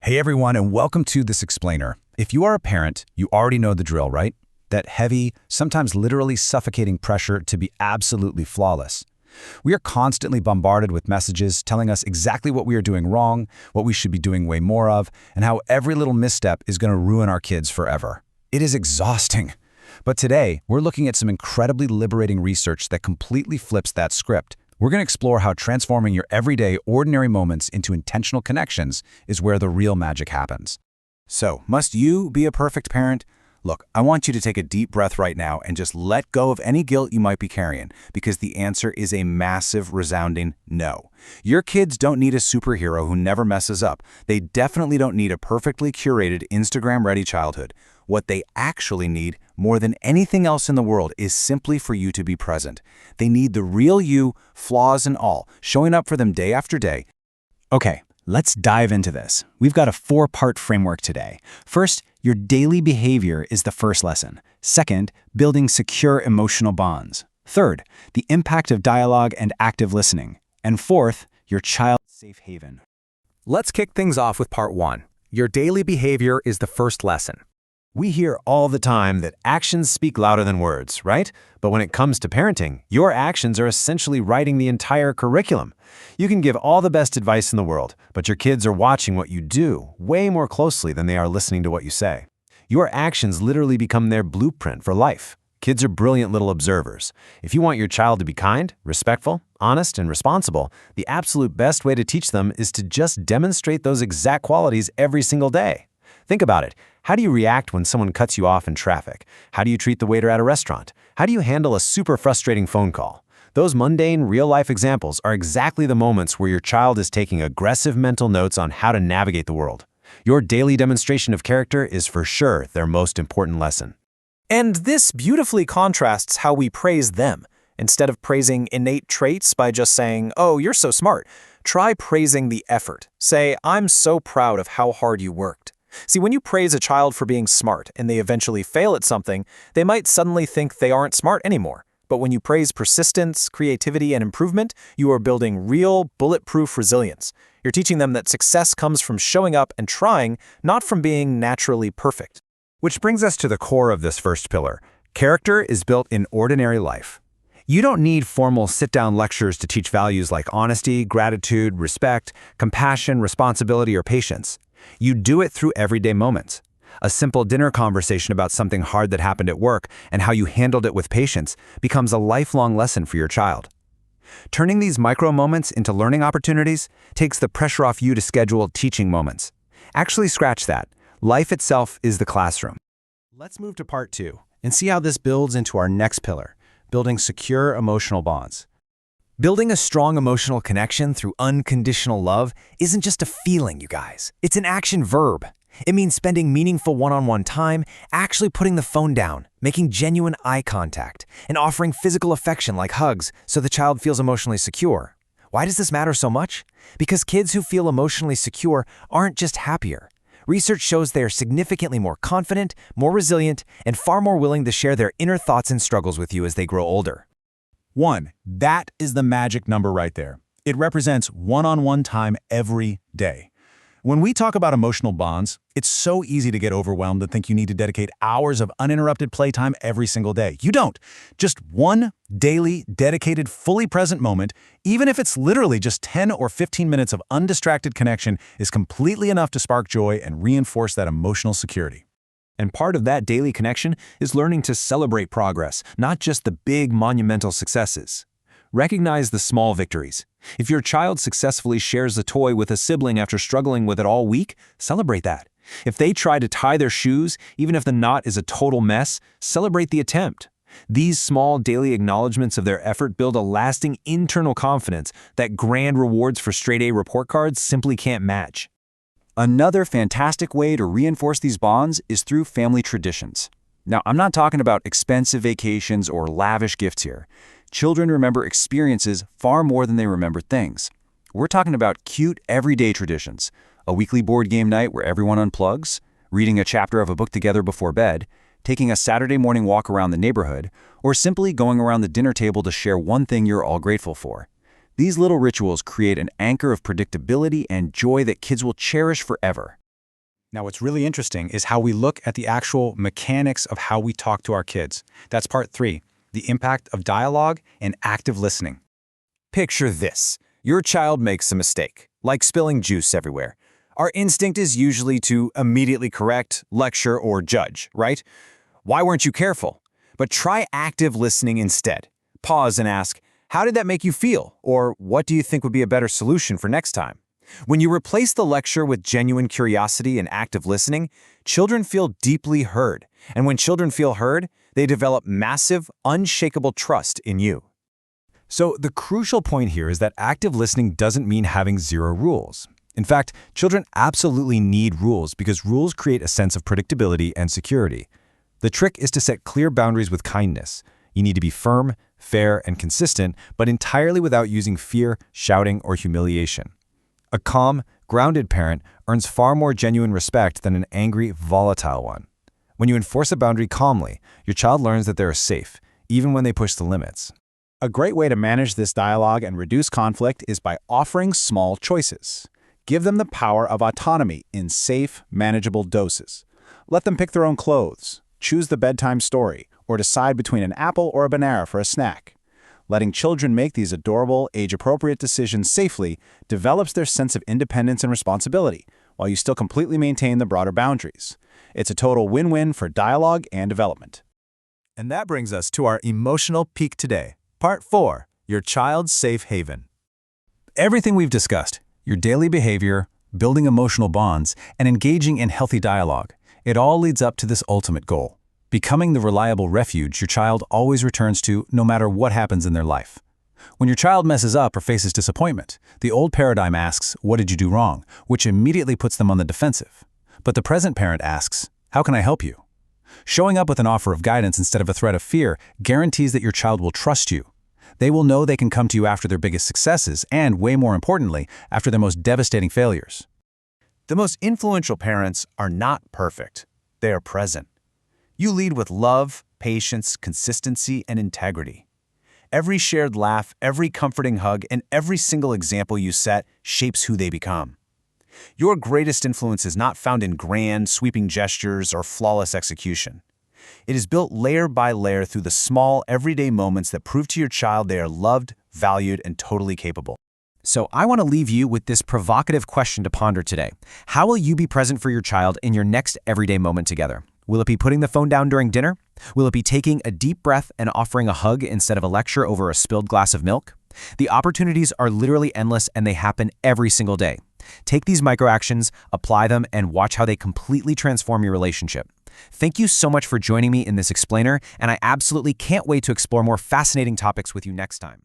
Hey everyone, and welcome to This Explainer. If you are a parent, you already know the drill, right? That heavy, sometimes literally suffocating pressure to be absolutely flawless. We are constantly bombarded with messages telling us exactly what we are doing wrong, what we should be doing way more of, and how every little misstep is going to ruin our kids forever. It is exhausting. But today, we're looking at some incredibly liberating research that completely flips that script. We're going to explore how transforming your everyday, ordinary moments into intentional connections is where the real magic happens. So, must you be a perfect parent? Look, I want you to take a deep breath right now and just let go of any guilt you might be carrying, because the answer is a massive, resounding no. Your kids don't need a superhero who never messes up. They definitely don't need a perfectly curated, Instagram-ready childhood. What they actually need, more than anything else in the world, is simply for you to be present. They need the real you, flaws and all, showing up for them day after day. Okay, let's dive into this. We've got a 4-part framework today. First, your daily behavior is the first lesson. Second, building secure emotional bonds. Third, the impact of dialogue and active listening. And fourth, your child's safe haven. Let's kick things off with part 1. Your daily behavior is the first lesson. We hear all the time that actions speak louder than words, right? But when it comes to parenting, your actions are essentially writing the entire curriculum. You can give all the best advice in the world, but your kids are watching what you do way more closely than they are listening to what you say. Your actions literally become their blueprint for life. Kids are brilliant little observers. If you want your child to be kind, respectful, honest, and responsible, the absolute best way to teach them is to just demonstrate those exact qualities every single day. Think about it. How do you react when someone cuts you off in traffic? How do you treat the waiter at a restaurant? How do you handle a super frustrating phone call? Those mundane, real-life examples are exactly the moments where your child is taking aggressive mental notes on how to navigate the world. Your daily demonstration of character is for sure their most important lesson. And this beautifully contrasts how we praise them. Instead of praising innate traits by just saying, "Oh, you're so smart," try praising the effort. Say, "I'm so proud of how hard you worked." See, when you praise a child for being smart and they eventually fail at something, they might suddenly think they aren't smart anymore. But when you praise persistence, creativity, and improvement, you are building real, bulletproof resilience. You're teaching them that success comes from showing up and trying, not from being naturally perfect. Which brings us to the core of this first pillar. Character is built in ordinary life. You don't need formal sit-down lectures to teach values like honesty, gratitude, respect, compassion, responsibility, or patience. You do it through everyday moments. A simple dinner conversation about something hard that happened at work and how you handled it with patience becomes a lifelong lesson for your child. Turning these micro moments into learning opportunities takes the pressure off you to schedule teaching moments. Actually, scratch that. Life itself is the classroom. Let's move to part 2 and see how this builds into our next pillar, building secure emotional bonds. Building a strong emotional connection through unconditional love isn't just a feeling, you guys. It's an action verb. It means spending meaningful one-on-one time, actually putting the phone down, making genuine eye contact, and offering physical affection like hugs so the child feels emotionally secure. Why does this matter so much? Because kids who feel emotionally secure aren't just happier. Research shows they are significantly more confident, more resilient, and far more willing to share their inner thoughts and struggles with you as they grow older. 1. That is the magic number right there. It represents one-on-one time every day. When we talk about emotional bonds, it's so easy to get overwhelmed and think you need to dedicate hours of uninterrupted playtime every single day. You don't. Just one daily, dedicated, fully present moment, even if it's literally just 10 or 15 minutes of undistracted connection, is completely enough to spark joy and reinforce that emotional security. And part of that daily connection is learning to celebrate progress, not just the big monumental successes. Recognize the small victories. If your child successfully shares a toy with a sibling after struggling with it all week, celebrate that. If they try to tie their shoes, even if the knot is a total mess, celebrate the attempt. These small daily acknowledgments of their effort build a lasting internal confidence that grand rewards for straight-A report cards simply can't match. Another fantastic way to reinforce these bonds is through family traditions. Now, I'm not talking about expensive vacations or lavish gifts here. Children remember experiences far more than they remember things. We're talking about cute, everyday traditions. A weekly board game night where everyone unplugs, reading a chapter of a book together before bed, taking a Saturday morning walk around the neighborhood, or simply going around the dinner table to share one thing you're all grateful for. These little rituals create an anchor of predictability and joy that kids will cherish forever. Now, what's really interesting is how we look at the actual mechanics of how we talk to our kids. That's part 3, the impact of dialogue and active listening. Picture this. Your child makes a mistake, like spilling juice everywhere. Our instinct is usually to immediately correct, lecture, or judge, right? Why weren't you careful? But try active listening instead. Pause and ask, how did that make you feel? Or what do you think would be a better solution for next time? When you replace the lecture with genuine curiosity and active listening, children feel deeply heard. And when children feel heard, they develop massive, unshakable trust in you. So the crucial point here is that active listening doesn't mean having 0 rules. In fact, children absolutely need rules because rules create a sense of predictability and security. The trick is to set clear boundaries with kindness. You need to be firm, fair, and consistent, but entirely without using fear, shouting, or humiliation. A calm, grounded parent earns far more genuine respect than an angry, volatile one. When you enforce a boundary calmly, your child learns that they are safe, even when they push the limits. A great way to manage this dialogue and reduce conflict is by offering small choices. Give them the power of autonomy in safe, manageable doses. Let them pick their own clothes, choose the bedtime story, or decide between an apple or a banana for a snack. Letting children make these adorable, age-appropriate decisions safely develops their sense of independence and responsibility, while you still completely maintain the broader boundaries. It's a total win-win for dialogue and development. And that brings us to our emotional peak today. Part 4, your child's safe haven. Everything we've discussed, your daily behavior, building emotional bonds, and engaging in healthy dialogue, it all leads up to this ultimate goal: becoming the reliable refuge your child always returns to no matter what happens in their life. When your child messes up or faces disappointment, the old paradigm asks, "What did you do wrong?" which immediately puts them on the defensive. But the present parent asks, "How can I help you?" Showing up with an offer of guidance instead of a threat of fear guarantees that your child will trust you. They will know they can come to you after their biggest successes and, way more importantly, after their most devastating failures. The most influential parents are not perfect. They are present. You lead with love, patience, consistency, and integrity. Every shared laugh, every comforting hug, and every single example you set shapes who they become. Your greatest influence is not found in grand, sweeping gestures or flawless execution. It is built layer by layer through the small, everyday moments that prove to your child they are loved, valued, and totally capable. So I want to leave you with this provocative question to ponder today. How will you be present for your child in your next everyday moment together? Will it be putting the phone down during dinner? Will it be taking a deep breath and offering a hug instead of a lecture over a spilled glass of milk? The opportunities are literally endless and they happen every single day. Take these micro actions, apply them, and watch how they completely transform your relationship. Thank you so much for joining me in this explainer, and I absolutely can't wait to explore more fascinating topics with you next time.